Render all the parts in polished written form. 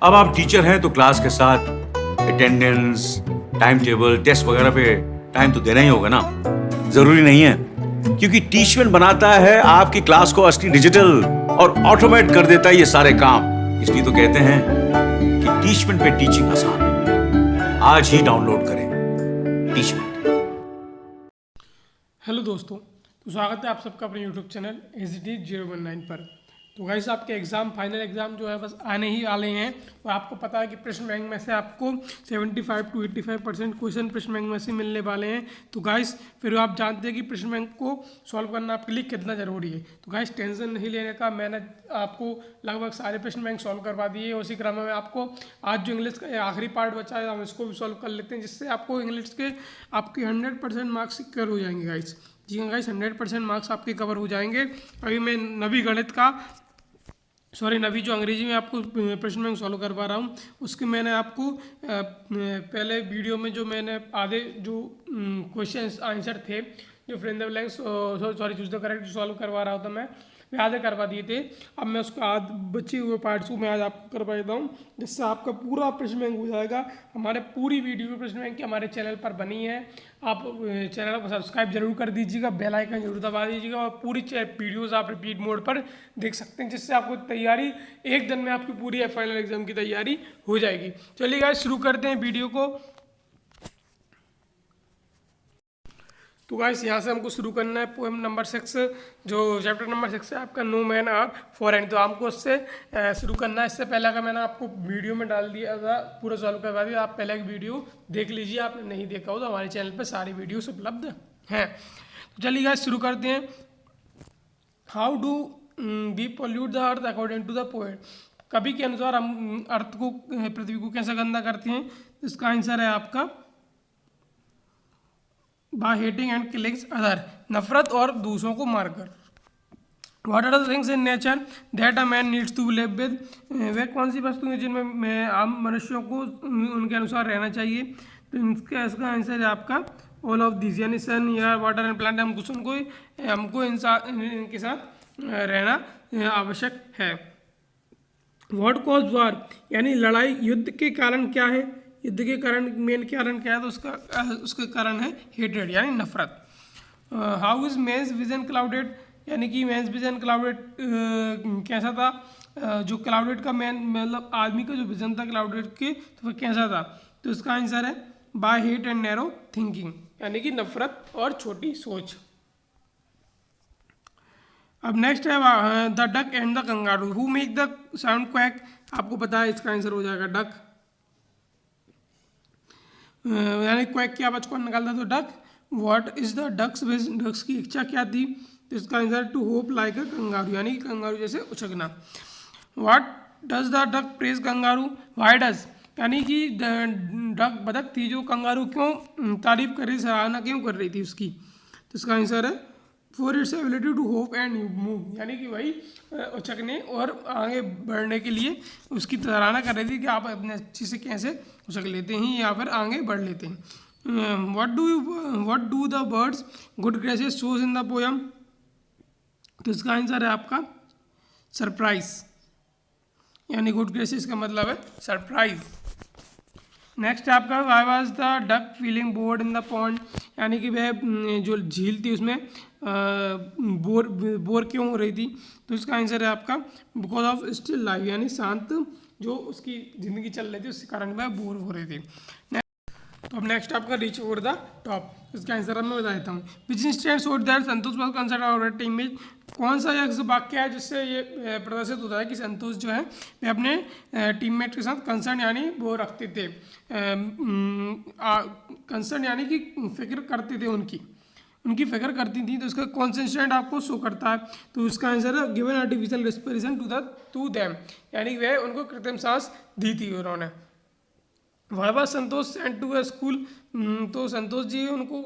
अब आप टीचर हैं तो क्लास के साथ अटेंडेंस, टाइम टेबल, टेस्ट वगैरह पे टाइम तो देना ही होगा ना। जरूरी नहीं है, क्योंकि टीचमेंट बनाता है आपकी क्लास को असली डिजिटल और ऑटोमेट कर देता है ये सारे काम। इसलिए तो कहते हैं कि टीचमेंट पे टीचिंग आसान है। आज ही डाउनलोड करें टीचमेंट। हेलो दोस्तों, तो स्वागत है आप सबका अपने यूट्यूब चैनल HDT019 पर। तो गाइस आपके एग्ज़ाम फाइनल एग्ज़ाम जो है बस आने ही वाले हैं और आपको पता है कि प्रश्न बैंक में से आपको 75 to 85% क्वेश्चन प्रश्न बैंक में से मिलने वाले हैं। तो गाइस फिर आप जानते हैं कि प्रश्न बैंक को सॉल्व करना आपके लिए कितना ज़रूरी है। तो गाइस टेंशन नहीं लेने का, मैंने आपको लगभग सारे प्रश्न बैंक सॉल्व करवा दिए। उसी क्रम में आपको आज जो इंग्लिश का आखिरी पार्ट बचा है हम इसको भी सॉल्व कर लेते हैं, जिससे आपको इंग्लिश के आपके 100% मार्क्स सिक्योर हो जाएंगे गाइस। जी हाँ गाइस, 100% मार्क्स आपके कवर हो जाएंगे। अभी मैं नवी जो अंग्रेजी में आपको प्रश्न बैंक सॉल्व करवा रहा हूँ, उसके मैंने आपको पहले वीडियो में जो मैंने आधे जो क्वेश्चन आंसर थे जो fill in the blanks choose the correct solve करवा रहा था मैं आधे करवा दिए थे। अब मैं उसको बचे हुए पार्ट्स को मैं आज आपको करवा देता हूँ, जिससे आपका पूरा प्रश्न बैंक हो जाएगा। हमारे पूरी वीडियो प्रश्न बैंक की हमारे चैनल पर बनी है। आप चैनल को सब्सक्राइब जरूर कर दीजिएगा, बेल आइकन जरूर दबा दीजिएगा और पूरी वीडियोज़ आप रिपीट मोड पर देख सकते हैं, जिससे आपको तैयारी एक दिन में आपकी पूरी फाइनल एग्जाम की तैयारी हो जाएगी। चलिए गाइस शुरू करते हैं वीडियो को। तो गाइस यहाँ से हमको शुरू करना है पोएम नंबर 6, जो चैप्टर नंबर 6 है आपका, no men are foreign. तो हमको उससे शुरू करना है। इससे पहले का मैंने आपको वीडियो में डाल दिया था, पूरा सॉल्व करवा दिया। आप पहले की वीडियो देख लीजिए, आपने नहीं देखा हो तो हमारे चैनल पर सारी वीडियोस उपलब्ध हैं। तो चलिए गाइस शुरू करते हैं। How do we pollute the earth according to the poet. कवि के अनुसार हम अर्थ को, पृथ्वी को कैसे गंदा करते हैं। इसका आंसर है आपका by hating and killing other, नफरत और दूसरों को मारकर। What are the things in nature that a man needs to live with. वे कौन सी वस्तु हैं जिनमें आम मनुष्यों को उनके अनुसार रहना चाहिए। तो इसका आंसर है आपका ऑल ऑफ दिस, यानी सन, एयर, वाटर एंड प्लांट। हमको इनके साथ रहना आवश्यक है। व्हाट कॉज वार, यानी लड़ाई, युद्ध के कारण क्या है। युद्ध के कारण मेन कारण क्या है, तो उसका कारण है हेट्रेड यानी नफरत। How is men's vision clouded, यानी कि मेंस विजन क्लाउडेड कैसा था। जो क्लाउडेड का मेन मतलब आदमी का जो विजन था क्लाउडेड के, तो वह कैसा था। तो इसका आंसर है by hate and narrow thinking, यानी कि नफरत और छोटी सोच। अब नेक्स्ट है the duck and the kangaroo, who make the sound quack. आपको पता है इसका आंसर हो जाएगा डक, यानी क्वैक की आवाज कौन निकालता, तो duck. What is the duck's wish, ducks की इच्छा क्या थी। तो इसका answer to hop like a kangaroo, यानी कि कंगारू जैसे उछकना। What does the duck praise kangaroo, why does, यानी कि डक बतख थी जो कंगारू क्यों तारीफ कर रही, सराहना क्यों कर रही थी उसकी। तो इसका आंसर है for its ability to hop and move, यानी कि वही उछकने और आगे बढ़ने के लिए उसकी सराहना कर रही थी कि आप अपने अच्छी से कैसे उछक लेते हैं या फिर आगे बढ़ लेते हैं। What do the birds good graces shows in the poem. तो इसका आंसर है आपका सरप्राइज, यानी गुड ग्रेसेस का मतलब है सरप्राइज। नेक्स्ट है आपका why was the duck feeling board in the pond, यानी कि वह जो झील थी उसमें बोर क्यों हो रही थी। तो इसका आंसर है आपका बिकॉज ऑफ स्टिल लाइफ, यानी शांत जो उसकी ज़िंदगी चल रही थी उसके कारण वह बोर हो रही थी। तो अब नेक्स्ट आपका रीच ओवर द टॉप, इसका आंसर अब मैं बता देता हूँ। Which instant showed that Santosh was concern our team में, कौन सा यह वाक्य है जिससे ये प्रदर्शित होता है कि संतोष जो है वे अपने टीममेट के साथ कंसर्न यानी वो रखते थे, कंसर्न यानी कि फिक्र करते थे, उनकी फिक्र करती थी। तो इसका कौन सा इंस्टेंट आपको शो करता है। तो इसका आंसर है given artificial respiration to them, यानी वह उनको कृत्रिम सांस दी थी उन्होंने। Why was Santosh sent to a school, तो संतोष जी उनको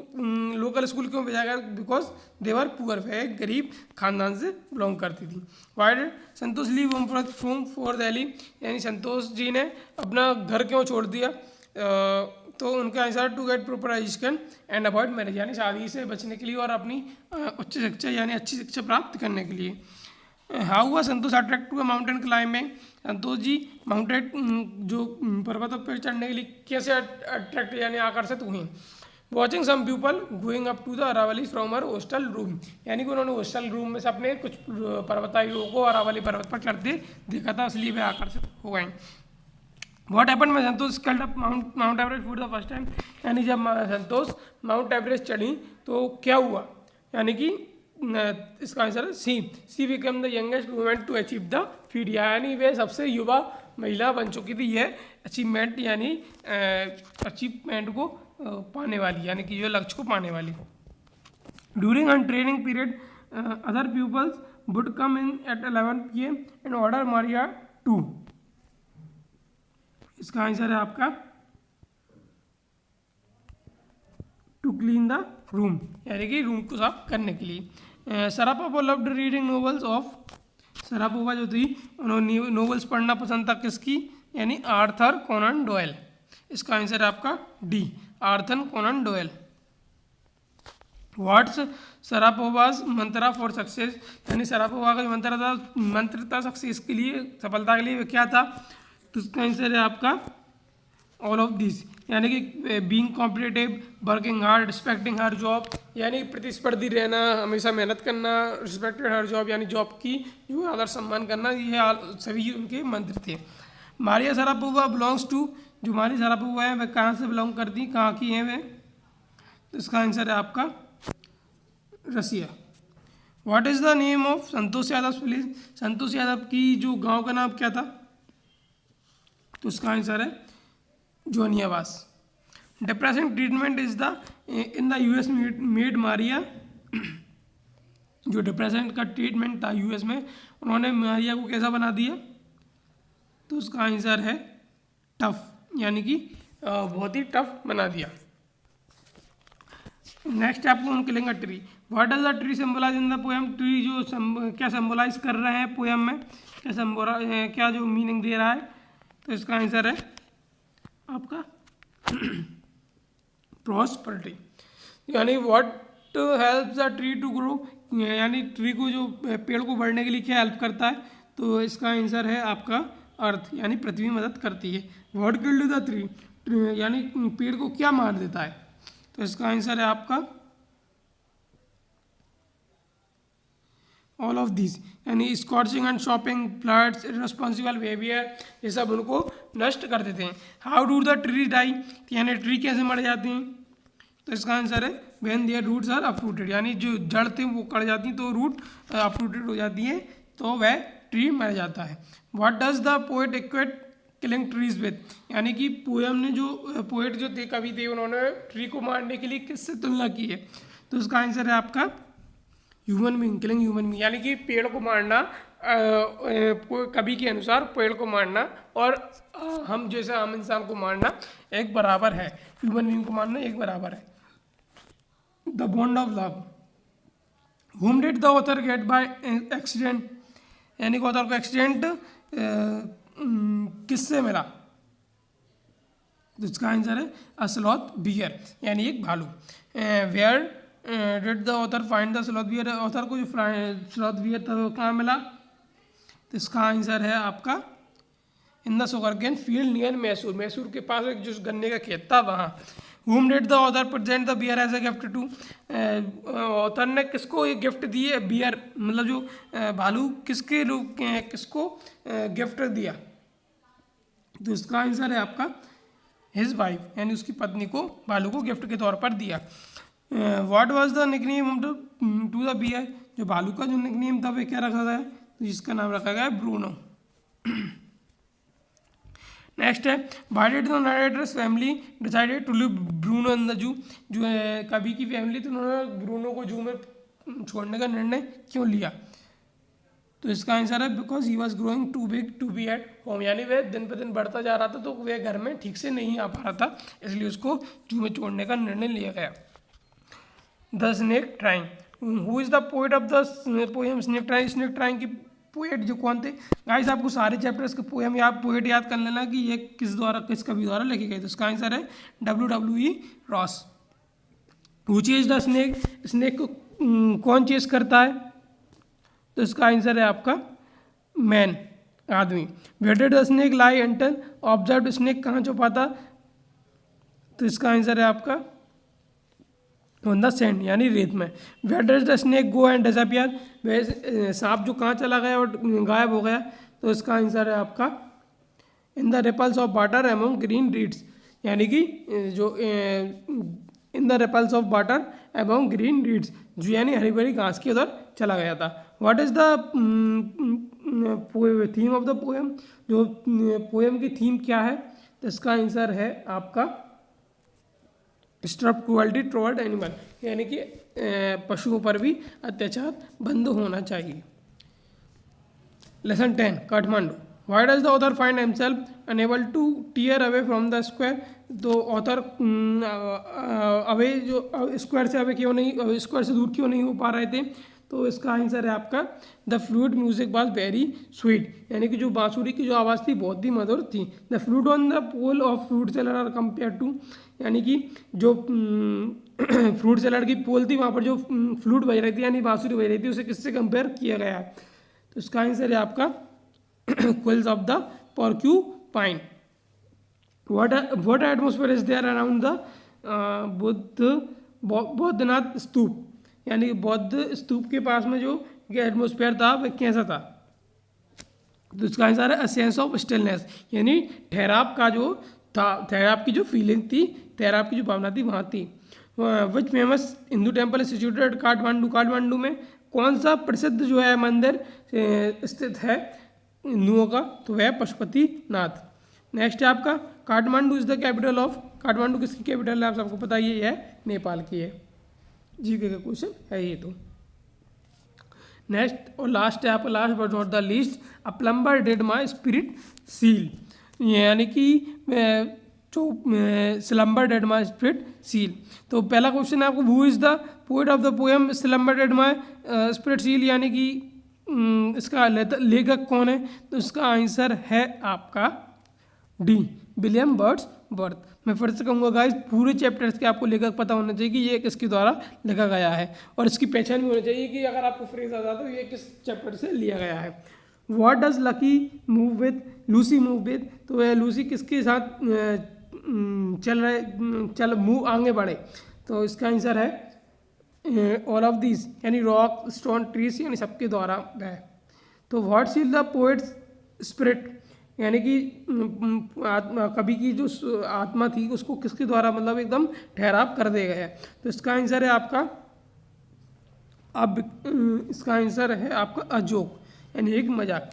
लोकल स्कूल क्यों भेजा गया, बिकॉज दे वर पुअर, वह एक गरीब खानदान से बिलोंग करती थी। Why did Santosh leave home for Delhi, यानी संतोष जी ने अपना घर क्यों छोड़ दिया। तो उनका answer to get proper education and avoid marriage, यानी शादी से बचने के लिए और अपनी उच्च शिक्षा यानी अच्छी शिक्षा प्राप्त करने के लिए। हाउ हुआ Santosh attract to mountain climbing? Santosh ji mountain जो पर्वतों पर चढ़ने के लिए कैसे अट्रैक्ट यानी आकर्षित हुए? Watching some people going up to the Aravalli from her hostel room, यानी कि उन्होंने हॉस्टल रूम में से अपने कुछ पर्वतारोहियों को अरावली पर्वत पर चढ़ते देखा था, इसलिए वे आकर्षित हो गए। वॉट हैपन में Santosh scaled up Mount Everest for the first time, यानी जब संतोष माउंट एवरेस्ट चढ़ी तो क्या हुआ? यानी कि इसका आंसर है she become the youngest women to achieve the feat, यानी वे सबसे युवा महिला बन चुकी थी, यह अचीवमेंट यानी अचीवमेंट को पाने वाली, यानी कि जो लक्ष्य को पाने वाली। During an training period other peoples would come in at 11 PM and order Maria to, इसका आंसर है आपका टू क्लीन द रूम, यानी कि रूम को साफ करने के लिए। Sharapova loved reading novels of, Sharapova जो थी उन्होंने नॉवेल्स पढ़ना पसंद था किसकी? यानी आर्थर कोनन डॉयल, इसका आंसर है आपका D, Arthur Conan Doyle. What's Sharapova's mantra for success, यानी शरापोवा का जो मंत्र था सक्सेस के लिए, सफलता के लिए क्या था? तो इसका आंसर है आपका ऑल ऑफ दिस, यानी कि being competitive, working hard, respecting हर जॉब, यानी प्रतिस्पर्धी रहना, हमेशा मेहनत करना, रिस्पेक्टेड हर जॉब यानी जॉब की जो आदर सम्मान करना, ये सभी उनके मंत्र थे। मारिया शरापोवा बिलोंग्स टू, जो मारिया शरापोवा है वह कहाँ से बिलोंग करती हैं, कहाँ की हैं वे? तो इसका आंसर है आपका Russia. What is the name of Santosh Yadav village, Santosh Yadav की जो गांव का नाम क्या था? तो इसका आंसर है जोनियावास। Depression treatment is the in the US made Maria, जो डिप्रेशन का ट्रीटमेंट था यूएस में, उन्होंने मारिया को कैसा बना दिया? तो उसका आंसर है टफ, यानी कि बहुत ही टफ बना दिया। नेक्स्ट आपको हम killing a tree, what does the tree symbolise in the poem? Tree जो क्या सिंबलाइज कर रहे हैं पोएम में, क्या जो मीनिंग दे रहा है? तो इसका आंसर है आपका प्रॉस्पेरिटी, यानी what helps the tree to grow, यानी ट्री को जो पेड़ को बढ़ने के लिए क्या हेल्प करता है? तो इसका आंसर है आपका अर्थ, यानी पृथ्वी मदद करती है। व्हाट किल्ड द ट्री, यानी पेड़ को क्या मार देता है? तो इसका आंसर है आपका ऑल ऑफ दिस, यानी scorching and shopping, floods, irresponsible behaviour, ये सब उनको नष्ट कर देते हैं। How do the tree die, यानी ट्री कैसे मर जाते हैं? तो इसका आंसर है when their roots are uprooted, यानी जो जड़ थे वो कट जाती हैं तो रूट अपरूटेड हो जाती है तो वह ट्री मर जाता है। What does the poet equate killing trees with, यानी कि पोएम ने जो पोएट जो थे कवि थे उन्होंने ट्री को मारने के लिए किससे तुलना की है? तो इसका आंसर है आपका human being, killing human being, यानी कि पेड़ को मारना कवि के अनुसार पेड़ को मारना और हम जैसे आम इंसान को मारना एक बराबर है, ह्यूमन बीइंग को मारना एक बराबर है। The bond of love, whom did the author get by accident, यानी कि ऑथर को एक्सीडेंट किससे मिला? तो इसका आंसर है अ स्लॉथ बियर, यानी एक भालू। Where did the author find the sloth bear, author को जो स्लॉथ बियर था वो कहाँ मिला? तो इसका आंसर है आपका in the sugarcane field near Mysore, Mysore के पास एक जो गन्ने का खेत था वहाँ। Whom did the author present the beer as a gift to, author ने किसको ये गिफ्ट दी है? बियर मतलब जो भालू किसके रूप किसको गिफ्ट दिया? तो इसका आंसर है आपका हिज वाइफ, यानी उसकी पत्नी को भालू को गिफ्ट के तौर पर दिया। What was the nickname to the bear, जो भालू का जो निकनेम था वह क्या रखा गया? तो जिसका नाम रखा गया है ब्रूनो। नेक्स्ट है why did the narrator's family decided to live Bruno in the zoo, जो है कवि की फैमिली तो उन्होंने ब्रूनो को जू में छोड़ने का निर्णय क्यों लिया? तो इसका आंसर है because he was growing too big to be at home, यानी वह दिन पर दिन बढ़ता जा रहा था तो वह घर में ठीक से नहीं आ पा रहा था, इसलिए उसको जू में छोड़ने का निर्णय लिया गया। The snake trying, who is the poet of the poem snake trying, snake trying की पोएट जो कौन थे? गाइस आपको सारे चैप्टर्स के पोएम या पोएट याद कर लेना कि ये किस कवि द्वारा लिखे गए। तो इसका आंसर है W.E. Ross. Who chase the snake, snake को कौन चेज करता है? तो इसका आंसर है आपका मैन, आदमी। Where did the snake lie until observe, snake कहाँ छुपा था? तो इसका आंसर है आपका ऑन द सैंड, यानी रेत में। Where does the snake go and disappear, वह सांप जो कहाँ चला गया और गायब हो गया? तो इसका आंसर है आपका in the ripples of water among green reeds, यानी कि जो in the ripples of water among green reeds, जो यानी हरी भरी घास के उधर चला गया था। What is the theme of the poem, जो पोएम की थीम क्या है? तो इसका आंसर है आपका स्टॉप क्रुएल्टी टुवर्ड एनिमल, यानी कि पशुओं पर भी अत्याचार बंद होना चाहिए। Lesson 10 Kathmandu, why does the author find himself unable to tear away from the square, तो ऑथर अवे जो स्क्वायर से अवे क्यों नहीं, स्क्वायर से दूर क्यों नहीं हो पा रहे थे? तो इसका आंसर है आपका the flute music was very sweet, यानी कि जो बांसुरी की जो आवाज़ थी बहुत ही मधुर थी। The flute on the pole of fruit seller are compare to, यानी कि जो फ्रूट सेलर की पोल थी वहाँ पर जो फ्लूट बज रही थी यानी बांसुरी बज रही थी, उसे किससे कंपेयर किया गया है? तो इसका आंसर है आपका quills of the porcupine. What atmosphere is there around the Boudhanath stupa, यानी बौद्ध स्तूप के पास में जो एटमोसफेयर था वह कैसा था? तो इसका आंसर है अ सेंस ऑफ स्टिलनेस, यानी ठहराव का जो था, ठहराव की जो फीलिंग थी, ठहराव की जो भावना थी वहाँ थी। Which famous Hindu temple situated Kathmandu, Kathmandu में कौन सा प्रसिद्ध जो है मंदिर स्थित है हिंदुओं का? तो वह पशुपतिनाथ। नेक्स्ट है आपका Kathmandu is the capital of, Kathmandu किसकी कैपिटल है? आप सबको पता ही है, नेपाल की है। जीके का क्वेश्चन है ये। तो नेक्स्ट और लास्ट है आपका, last but not the least, a plumber did my spirit seal, यानी कि जो slumber dead my spirit seal. तो पहला क्वेश्चन है आपको, who is the poet of the poem slumber dead my spirit seal, यानी कि इसका लेखक कौन है? तो इसका आंसर है आपका डी, विलियम वर्ड्सवर्थ। मैं फिर से कहूँगा गाइस, पूरे चैप्टर्स के आपको लेखक पता होना चाहिए कि ये किसके द्वारा लिखा गया है, और इसकी पहचान भी होनी चाहिए कि अगर आपको फ्रेज आ जाता तो ये किस चैप्टर से लिया गया है। What does lucky move with, Lucy move with, तो वह लूसी किसके साथ चल मूव आगे बढ़े? तो इसका आंसर है ऑल ऑफ दिस, यानी रॉक स्टोन ट्रीज, यानी सबके द्वारा वह। तो what seal the poets spirit, यानी कि कवि की जो आत्मा थी उसको किसके द्वारा मतलब एकदम ठहराव कर दिया गया है? तो इसका आंसर है आपका अब इसका आंसर है आपका अजोक, यानी एक मजाक।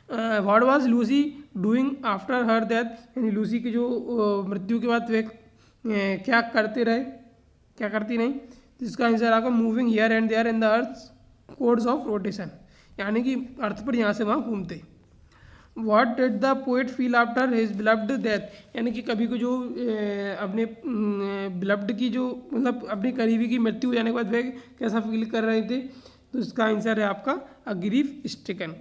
What was Lucy doing after her death, यानी लूसी की जो मृत्यु के बाद वे क्या करते रहे, क्या करती नहीं? तो इसका आंसर आपका moving here and there in the earth codes of rotation, यानी कि अर्थ पर यहाँ से वहाँ घूमते। What did the poet feel after his beloved death, यानी कि कभी को जो अपने बिलव्ड की जो मतलब अपने करीबी की मृत्यु हो जाने के बाद वे कैसा फील कर रहे थे? तो इसका आंसर है आपका अ ग्रीफ स्ट्रिकन,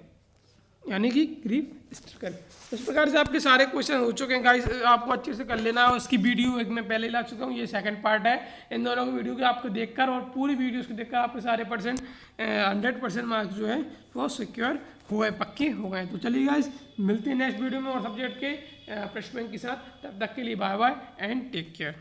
यानी कि ग्रीफ स्ट्रिकन। इस प्रकार से आपके सारे क्वेश्चन हो चुके हैं गाइस, आपको अच्छे से कर लेना है। उसकी वीडियो एक मैं पहले ला चुका हूँ, ये सेकंड पार्ट है। इन दोनों की वीडियो को आपको देखकर और पूरी वीडियोस को देखकर आपके सारे 100% मार्क्स जो है वो सिक्योर हुए, पक्के हो गए। तो चलिए गाइस, मिलते हैं नेक्स्ट वीडियो में और सब्जेक्ट के प्रश्न बैंक के साथ। तब तक के लिए bye bye and take care.